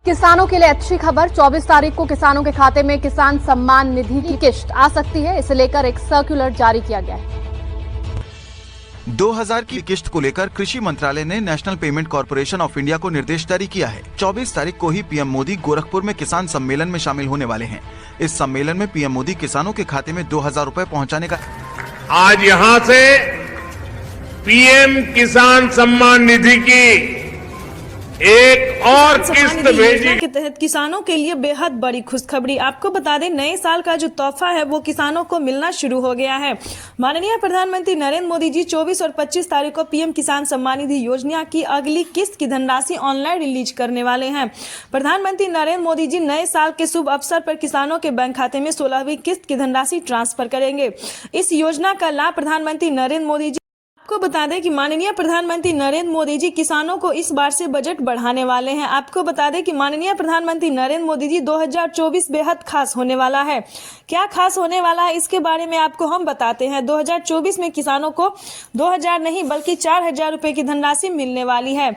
किसानों के लिए अच्छी खबर, 24 तारीख को किसानों के खाते में किसान सम्मान निधि की किश्त आ सकती है। इसे लेकर एक सर्कुलर जारी किया गया है। 2000 की किश्त को लेकर कृषि मंत्रालय ने national payment corporation of India को निर्देश जारी किया है। 24 तारीख को ही पीएम मोदी गोरखपुर में किसान सम्मेलन में शामिल होने वाले हैं। इस सम्मेलन में पीएम मोदी किसानों के खाते में 2000 रुपए पहुंचाने का आज यहां से पीएम किसान सम्मान निधि की एक और किस्त भेजी के तहत किसानों के लिए बेहद बड़ी खुशखबरी। आपको बता दें, नए साल का जो तोहफा है वो किसानों को मिलना शुरू हो गया है। माननीय प्रधानमंत्री नरेंद्र मोदी जी 24 और 25 तारीख को पीएम किसान सम्मान निधि योजना की अगली किस्त की धनराशि ऑनलाइन रिलीज करने वाले हैं। प्रधानमंत्री नरेंद्र मोदी जी नए साल के शुभ अवसर पर किसानों के बैंक खाते में 16वीं किस्त की धनराशि ट्रांसफर करेंगे। इस योजना का लाभ प्रधानमंत्री नरेंद्र मोदी जी आपको बता दें कि माननीय प्रधानमंत्री नरेंद्र मोदी जी किसानों को इस बार से बजट बढ़ाने वाले हैं। आपको बता दें कि माननीय प्रधानमंत्री नरेंद्र मोदी जी 2024 बेहद खास होने वाला है। क्या खास होने वाला है इसके बारे में आपको हम बताते हैं। 2024 में किसानों को 2000 नहीं बल्कि 4000 रुपए की धनराशि मिलने वाली है।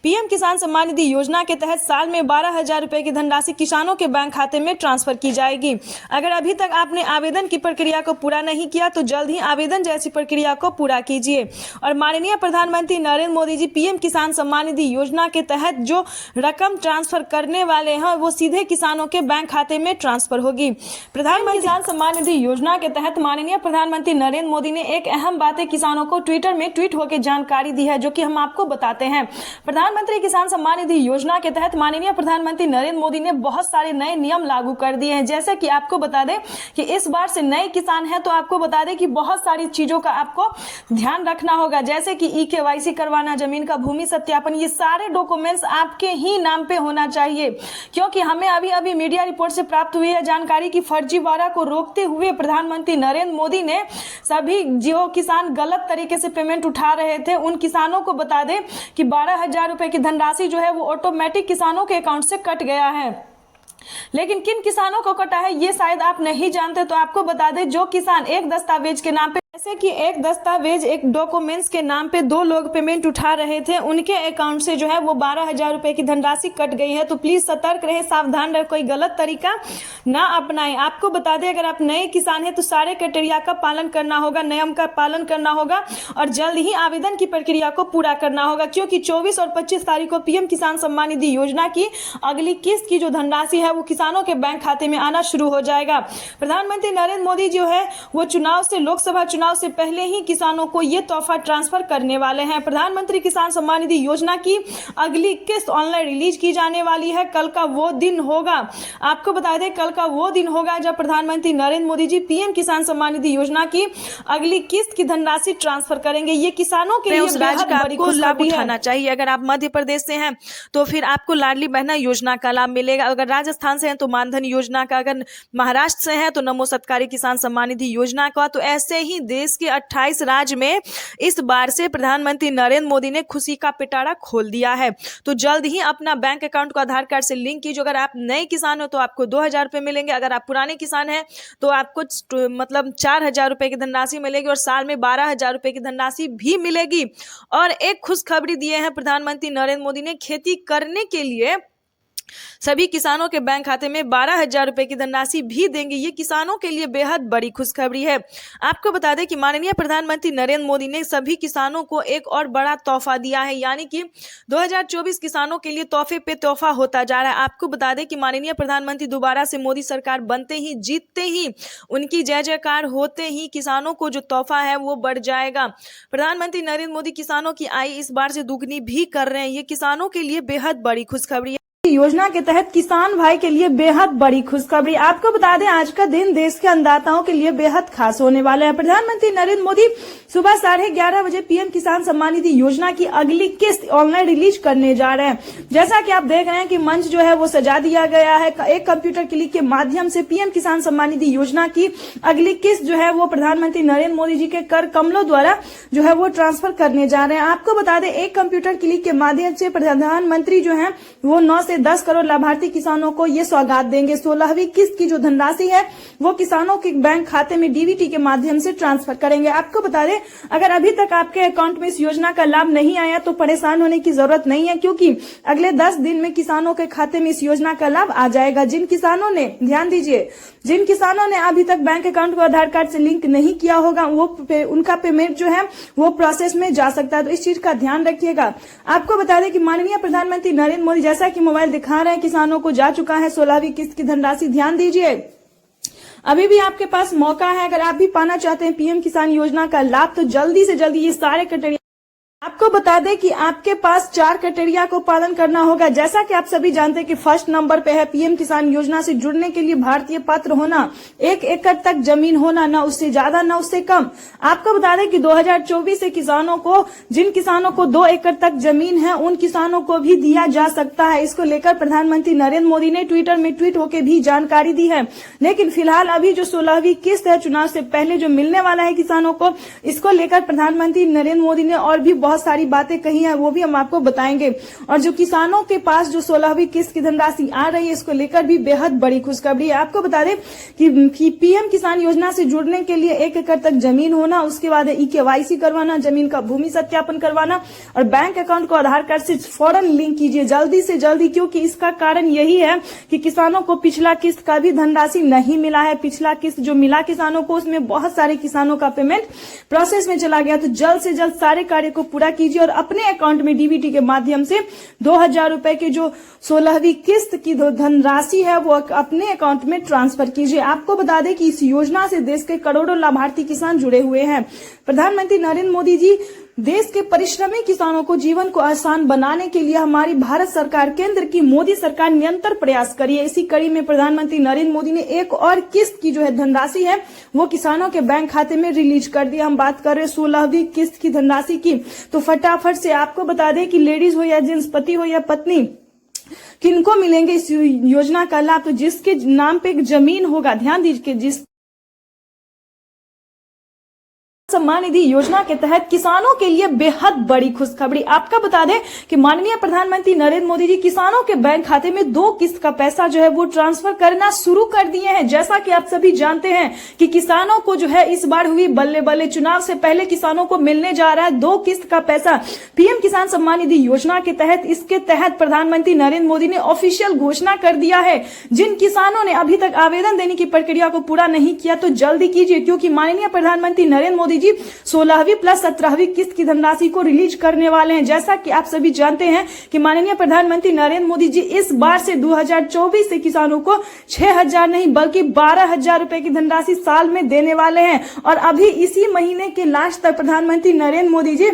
पीएम किसान सम्मान निधि योजना के तहत साल में 12000 रुपए की धनराशि किसानों के बैंक खाते में ट्रांसफर की जाएगी। अगर अभी तक आपने आवेदन की प्रक्रिया को पूरा नहीं किया तो जल्द ही आवेदन जैसी प्रक्रिया को पूरा कीजिए। और माननीय प्रधानमंत्री नरेंद्र मोदी जी पीएम किसान सम्मान निधि योजना के तहत जो रकम ट्रांसफर करने वाले हैं वो सीधे किसानों के बैंक खाते में ट्रांसफर होगी। प्रधानमंत्री किसान सम्मान निधि योजना के तहत माननीय प्रधानमंत्री नरेंद्र मोदी ने एक अहम बातें किसानों को ट्विटर में ट्वीट होकर जानकारी दी है, जो कि हम आपको बताते हैं। प्रधानमंत्री किसान सम्मान निधि योजना के तहत माननीय प्रधानमंत्री नरेंद्र मोदी ने बहुत सारे नए नियम लागू कर दिए हैं। जैसे कि आपको बता दें कि इस बार से नए किसान हैं तो आपको बता दें कि बहुत सारी चीजों का आपको ध्यान रखना होगा, जैसे कि ई-केवाईसी करवाना, जमीन का भूमि सत्यापन, ये सारे डॉक्यूमेंट्स आपके ही नाम पे होना चाहिए। क्योंकि हमें अभी मीडिया रिपोर्ट से प्राप्त हुई है जानकारी कि फर्जीवाड़ा को रोकते हुए प्रधानमंत्री नरेंद्र मोदी ने सभी जो किसान गलत तरीके से पेमेंट उठा रहे थे उन किसानों को बता दें कि 12000 रुपए की धनराशि जो है वो ऑटोमेटिक किसानों के अकाउंट से कट गया है। लेकिन किन किसानों को कटा है ये शायद आप नहीं जानते, तो आपको बता दें जो किसान एक दस्तावेज के नाम पे, जैसे कि एक दस्तावेज एक डॉक्यूमेंट्स के नाम पे 2 लोग पेमेंट उठा रहे थे, उनके अकाउंट से जो है वो 12000 रुपए की धनराशि कट गई है। तो प्लीज सतर्क रहे, सावधान रहे, कोई गलत तरीका ना अपनाएं। आपको बता दें अगर आप नए किसान हैं तो सारे क्राइटेरिया का पालन करना होगा, नियम का पालन करना होगा और जल्द ही आवेदन की प्रक्रिया को पूरा करना होगा। क्योंकि 24 और 25 तारीख को पीएम किसान सम्मान निधि योजना की अगली किस्त की जो धनराशि है वो किसानों के बैंक खाते में आना शुरू हो जाएगा। प्रधानमंत्री नरेंद्र मोदी जो है वो लोकसभा चुनाव से पहले ही किसानों को ये तोहफा ट्रांसफर करने वाले हैं। प्रधानमंत्री किसान सम्मान निधि योजना की अगली किस्त ऑनलाइन रिलीज की जाने वाली है। कल का वो दिन होगा, आपको बता दें कल का वो दिन होगा जब प्रधानमंत्री नरेंद्र मोदी जी पीएम किसान सम्मान निधि योजना की अगली किस्त की धनराशि ट्रांसफर करेंगे। ये किसानों के लिए राज्य का आपको लाभ उठाना चाहिए। अगर आप मध्य प्रदेश से हैं तो फिर आपको लाडली बहना योजना का लाभ मिलेगा। अगर राजस्थान से हैं तो मानधन योजना का, अगर महाराष्ट्र से हैं तो नमो सत्कारी किसान सम्मान निधि योजना का। तो ऐसे ही देश के 28 राज्य में इस बार से प्रधानमंत्री नरेंद्र मोदी ने खुशी का पिटारा खोल दिया है। तो जल्द ही अपना बैंक अकाउंट को आधार कार्ड से लिंक कीजिए। अगर आप नए किसान हो तो आपको 2000 रुपए मिलेंगे। अगर आप पुराने किसान हैं तो आपको मतलब 4000 रुपए की धनराशि मिलेगी और साल में 12000 रुपए की धनराशि भी मिलेगी। और एक खुशखबरी दिए हैं प्रधानमंत्री नरेंद्र मोदी ने, खेती करने के लिए सभी किसानों के बैंक खाते में 12000 रुपए की धनराशि भी देंगे। ये किसानों के लिए बेहद बड़ी खुशखबरी है। आपको बता दें कि माननीय प्रधानमंत्री नरेंद्र मोदी ने सभी किसानों को एक और बड़ा तोहफा दिया है, यानी कि 2024 किसानों के लिए तोहफे पे तोहफा होता जा रहा है। आपको बता दें कि माननीय प्रधानमंत्री दोबारा से मोदी सरकार बनते ही, जीतते ही, उनकी जय जयकार होते ही किसानों को जो तोहफा है वो बढ़ जाएगा। प्रधानमंत्री नरेंद्र मोदी किसानों की आय इस बार से दुगनी भी कर रहे हैं। ये किसानों के लिए बेहद बड़ी खुशखबरी है। योजना के तहत किसान भाई के लिए बेहद बड़ी खुशखबरी। आपको बता दें आज का दिन देश के अन्नदाताओं के लिए बेहद खास होने वाला है। प्रधानमंत्री नरेंद्र मोदी सुबह 11:30 बजे पीएम किसान सम्मान निधि योजना की अगली किस्त ऑनलाइन रिलीज करने जा रहे हैं। जैसा कि आप देख रहे हैं कि मंच जो है वो सजा दिया गया है। एक कंप्यूटर क्लिक के माध्यम से पीएम किसान सम्मान निधि योजना की अगली किस्त जो है वो प्रधानमंत्री नरेंद्र मोदी जी के कर कमलों द्वारा जो है वो ट्रांसफर करने जा रहे हैं। आपको बता दें एक कंप्यूटर क्लिक के माध्यम से प्रधानमंत्री जो है वो 9 से से 10 करोड़ लाभार्थी किसानों को ये सौगात देंगे। 16वीं किस्त की जो धनराशि है वो किसानों के बैंक खाते में डीबीटी के माध्यम से ट्रांसफर करेंगे। आपको बता दें, अगर अभी तक आपके अकाउंट में इस योजना का लाभ नहीं आया तो परेशान होने की जरूरत नहीं है, क्योंकि अगले 10 दिन में किसानों के खाते में इस योजना का लाभ आ जाएगा। जिन किसानों ने, ध्यान दीजिए, जिन किसानों ने अभी तक बैंक अकाउंट को आधार कार्ड से लिंक नहीं किया होगा उनका पेमेंट जो है वो प्रोसेस में जा सकता है, तो इस चीज का ध्यान रखिएगा। आपको बता दें कि माननीय प्रधानमंत्री नरेंद्र मोदी, जैसा कि मोबाइल दिखा रहे हैं, किसानों को जा चुका है 16वीं किस्त की धनराशि। ध्यान दीजिए, अभी भी आपके पास मौका है। अगर आप भी पाना चाहते हैं पीएम किसान योजना का लाभ तो जल्दी से जल्दी ये सारे क्राइटेरिया, आपको बता दें कि आपके पास 4 क्राइटेरिया को पालन करना होगा। जैसा कि आप सभी जानते हैं कि फर्स्ट नंबर पे है पीएम किसान योजना से जुड़ने के लिए भारतीय पात्र होना, 1 एकड़ तक जमीन होना, ना उससे ज्यादा ना उससे कम। आपको बता दें कि 2024 से किसानों को, जिन किसानों को 2 एकड़ तक जमीन है उन किसानों को भी दिया जा सकता है। इसको लेकर प्रधानमंत्री नरेंद्र मोदी ने ट्विटर में ट्वीट होकर भी जानकारी दी है। लेकिन फिलहाल अभी जो 16वीं किस्त है चुनाव से पहले जो मिलने वाला है किसानों को, इसको लेकर प्रधानमंत्री नरेंद्र मोदी ने और भी बहुत सारी बातें कही हैं, वो भी हम आपको बताएंगे। और जो किसानों के पास जो 16वीं किस्त की धनराशि आ रही है, इसको लेकर भी बेहद बड़ी खुशखबरी है। आपको बता दें कि पीएम किसान योजना से जुड़ने के लिए 1 एकड़ तक जमीन होना, उसके बाद KYC करवाना, जमीन का भूमि सत्यापन करवाना और बैंक अकाउंट को आधार कार्ड से फौरन लिंक कीजिए जल्दी से जल्दी, क्योंकि इसका कारण यही है कि किसानों को पिछला किस्त का भी धनराशि नहीं मिला है। पिछला किस्त जो मिला किसानों को, उसमें बहुत सारे किसानों का पेमेंट प्रोसेस में चला गया। तो जल्द से जल्द सारे कार्य को पूरा कीजिए और अपने अकाउंट में डीबीटी के माध्यम से 2000 रुपए की जो 16वीं किस्त की धनराशि है वो अपने अकाउंट में ट्रांसफर कीजिए। आपको बता दें कि इस योजना से देश के करोड़ों लाभार्थी किसान जुड़े हुए हैं। प्रधानमंत्री नरेंद्र मोदी जी देश के परिश्रमी किसानों को जीवन को आसान बनाने के लिए हमारी भारत सरकार, केंद्र की मोदी सरकार निरंतर प्रयास करी है। इसी कड़ी में प्रधानमंत्री नरेंद्र मोदी ने एक और किस्त की जो है धनराशि है वो किसानों के बैंक खाते में रिलीज कर दिया। हम बात कर रहे हैं 16वीं किस्त की धनराशि की। तो फटाफट से आपको बता दें कि लेडीज हो या जेंट्स, पति हो या पत्नी, किनको मिलेंगे इस योजना का लाभ? तो जिसके नाम पे एक जमीन होगा, ध्यान दीजिए, जिस सम्मान निधि योजना के तहत किसानों के लिए बेहद बड़ी खुशखबरी। आपका बता दें कि माननीय प्रधानमंत्री नरेंद्र मोदी जी किसानों के बैंक खाते में 2 किस्त का पैसा जो है वो ट्रांसफर करना शुरू कर दिए हैं। जैसा कि आप सभी जानते हैं कि किसानों को जो है इस बार हुई बल्ले बल्ले, चुनाव से पहले किसानों को मिलने जा रहा है 2 किस्त का पैसा पीएम किसान सम्मान निधि योजना के तहत। इसके तहत प्रधानमंत्री नरेंद्र मोदी ने ऑफिशियल घोषणा कर दिया है। जिन किसानों ने अभी तक आवेदन देने की प्रक्रिया को पूरा नहीं किया तो जल्दी कीजिए, क्योंकि माननीय प्रधानमंत्री नरेंद्र मोदी जी 16वीं प्लस 17वीं किस्त की धनराशि को रिलीज करने वाले हैं। जैसा कि आप सभी जानते हैं कि माननीय प्रधानमंत्री नरेंद्र मोदी जी इस बार से 2024 से किसानों को 6000 नहीं बल्कि 12000 रुपए की धनराशि साल में देने वाले हैं। और अभी इसी महीने के लास्ट तक प्रधानमंत्री नरेंद्र मोदी जी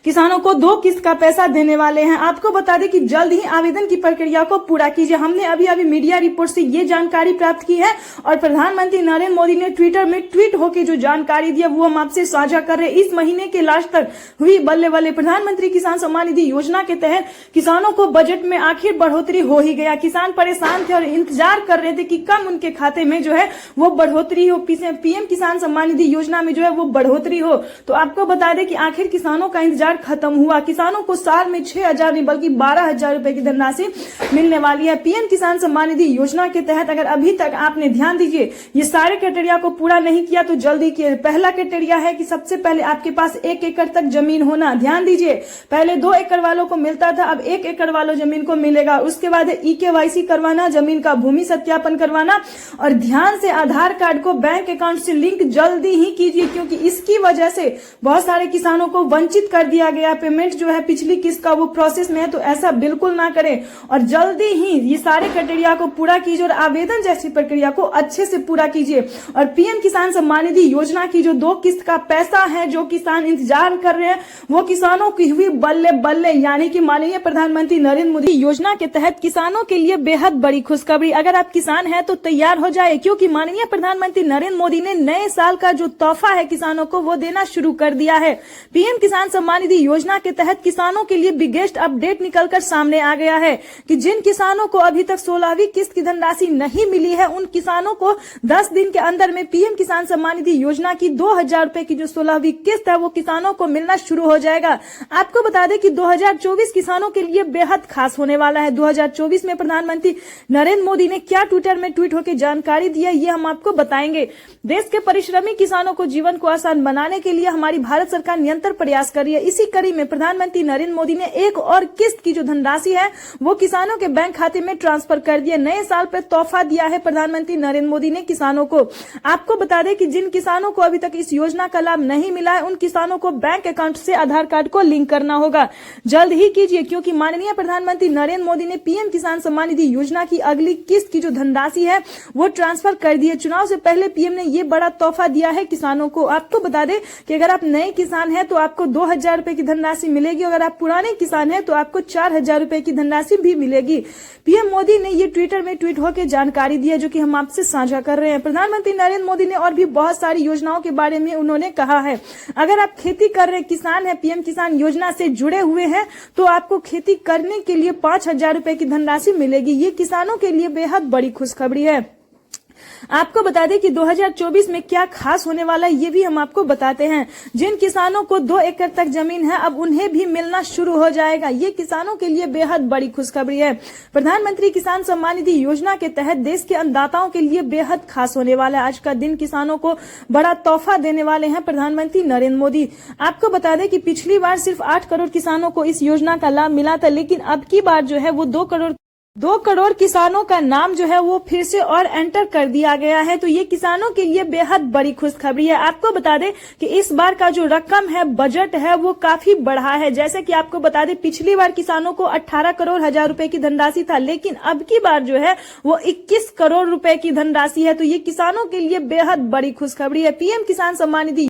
किसानों को 2 किस्त का पैसा देने वाले हैं। आपको बता दें कि जल्द ही आवेदन की प्रक्रिया को पूरा कीजिए। हमने अभी मीडिया रिपोर्ट से ये जानकारी प्राप्त की है और प्रधानमंत्री नरेंद्र मोदी ने ट्विटर में ट्वीट होकर जो जानकारी दी है वो हम आपसे साझा कर रहे हैं। इस महीने के लास्ट तक हुई बल्ले बल्ले प्रधानमंत्री किसान सम्मान निधि योजना के तहत किसानों को बजट में आखिर बढ़ोतरी हो ही गया। किसान परेशान थे और इंतजार कर रहे थे कि कम उनके खाते में जो है वो बढ़ोतरी हो, पीएम किसान सम्मान निधि योजना में जो है वो बढ़ोतरी हो। तो आपको बता दें कि आखिर किसानों का इंतजार खत्म हुआ। किसानों को साल में 6000 नहीं बल्कि 12000 रुपए की धनराशि मिलने वाली है। पीएम किसान सम्मान निधि योजना के तहत अगर अभी तक आपने, ध्यान दीजिए, ये सारे क्राइटेरिया को पूरा नहीं किया तो जल्दी किए। पहला क्राइटेरिया है कि सबसे पहले आपके पास 1 एकड़ तक जमीन होना। ध्यान दीजिए, पहले 2 एकड़ वालों को मिलता था, अब 1 एकड़ वालों जमीन को मिलेगा। उसके बाद KYC करवाना, जमीन का भूमि सत्यापन करवाना और ध्यान से आधार कार्ड को बैंक अकाउंट से लिंक जल्दी ही कीजिए, क्योंकि इसकी वजह से बहुत सारे किसानों को वंचित कर दिया गया। पेमेंट जो है पिछली किस्त का वो प्रोसेस में है, तो ऐसा बिल्कुल ना करें और जल्दी ही ये सारे क्राइटेरिया को पूरा कीजिए और आवेदन जैसी प्रक्रिया को अच्छे से पूरा कीजिए। और पीएम किसान सम्मान निधि योजना की जो 2 किस्त का पैसा है, जो किसान इंतजार कर रहे हैं, वो किसानों की हुई बल्ले बल्ले, यानी कि माननीय प्रधानमंत्री नरेंद्र मोदी योजना के तहत किसानों के लिए बेहद बड़ी खुशखबरी। अगर आप किसान हैं तो तैयार हो जाए, क्योंकि माननीय प्रधानमंत्री नरेंद्र मोदी ने नए साल का जो तोहफा है किसानों को वो देना शुरू कर दिया है। पीएम किसान सम्मान निधि योजना के तहत किसानों के लिए बिगेस्ट अपडेट निकलकर सामने आ गया है कि जिन किसानों को अभी तक 16वीं किस्त की धनराशि नहीं मिली है, उन किसानों को 10 दिन के अंदर में पीएम किसान सम्मान निधि योजना की 2000 रुपए की जो 16वीं किस्त है वो किसानों को मिलना शुरू हो जाएगा। आपको बता दें कि 2024 किसानों के लिए बेहद खास होने वाला है। 2024 में प्रधानमंत्री नरेंद्र मोदी ने क्या ट्विटर में ट्वीट होकर जानकारी दी है, ये हम आपको बताएंगे। देश के परिश्रमी किसानों को जीवन को आसान बनाने के लिए हमारी भारत सरकार निरंतर प्रयास कर रही है। इसी कड़ी में प्रधानमंत्री नरेंद्र मोदी ने एक और किस्त की जो धनराशि है वो किसानों के बैंक खाते में ट्रांसफर कर दी है। नए साल पर तोहफा दिया है प्रधानमंत्री नरेंद्र मोदी ने किसानों को। आपको बता दें कि जिन किसानों को अभी तक इस योजना का लाभ नहीं मिला है, उन किसानों को बैंक अकाउंट से आधार कार्ड को लिंक करना होगा। जल्द ही कीजिए, क्योंकि माननीय प्रधानमंत्री नरेंद्र मोदी ने पीएम किसान सम्मान निधि योजना की अगली किस्त की जो धनराशि है वो ट्रांसफर कर दी है। चुनाव से पहले पीएम ने ये बड़ा तोहफा दिया है किसानों को। आपको बता दें कि अगर आप नए किसान हैं तो आपको 2000 रुपए की धनराशि मिलेगी। अगर आप पुराने किसान हैं तो आपको 4000 रुपए की धनराशि भी मिलेगी। पीएम मोदी ने ये ट्विटर में ट्वीट होकर जानकारी दी है, जो कि हम आपसे साझा कर रहे हैं। प्रधानमंत्री नरेंद्र मोदी ने और भी बहुत सारी योजनाओं के बारे में उन्होंने कहा है। अगर आप खेती कर रहे किसान हैं, पीएम किसान योजना से जुड़े हुए हैं, तो आपको खेती करने के लिए 5000 रुपए की धनराशि मिलेगी। ये किसानों के लिए बेहद बड़ी खुशखबरी है। आपको बता दें कि 2024 में क्या खास होने वाला है, ये भी हम आपको बताते हैं। जिन किसानों को 2 एकड़ तक जमीन है, अब उन्हें भी मिलना शुरू हो जाएगा। ये किसानों के लिए बेहद बड़ी खुशखबरी है। प्रधानमंत्री किसान सम्मान निधि योजना के तहत देश के अन्नदाताओं के लिए बेहद खास होने वाला है। आज का दिन किसानों को बड़ा तोहफा देने वाले हैं प्रधानमंत्री नरेंद्र मोदी। आपको बता दें कि पिछली बार सिर्फ 8 करोड़ किसानों को इस योजना का लाभ मिला था, लेकिन अब की बार जो है वो 2 करोड़ किसानों का नाम जो है वो फिर से और एंटर कर दिया गया है। तो ये किसानों के लिए बेहद बड़ी खुशखबरी है। आपको बता दें कि इस बार का जो रकम है, बजट है, वो काफी बढ़ा है। जैसे कि आपको बता दें पिछली बार किसानों को 18 करोड़ हजार रुपए की धनराशि था, लेकिन अब की बार जो है वो 21 करोड़ रुपए की धनराशि है। तो ये किसानों के लिए बेहद बड़ी खुशखबरी है। पीएम किसान सम्मान निधि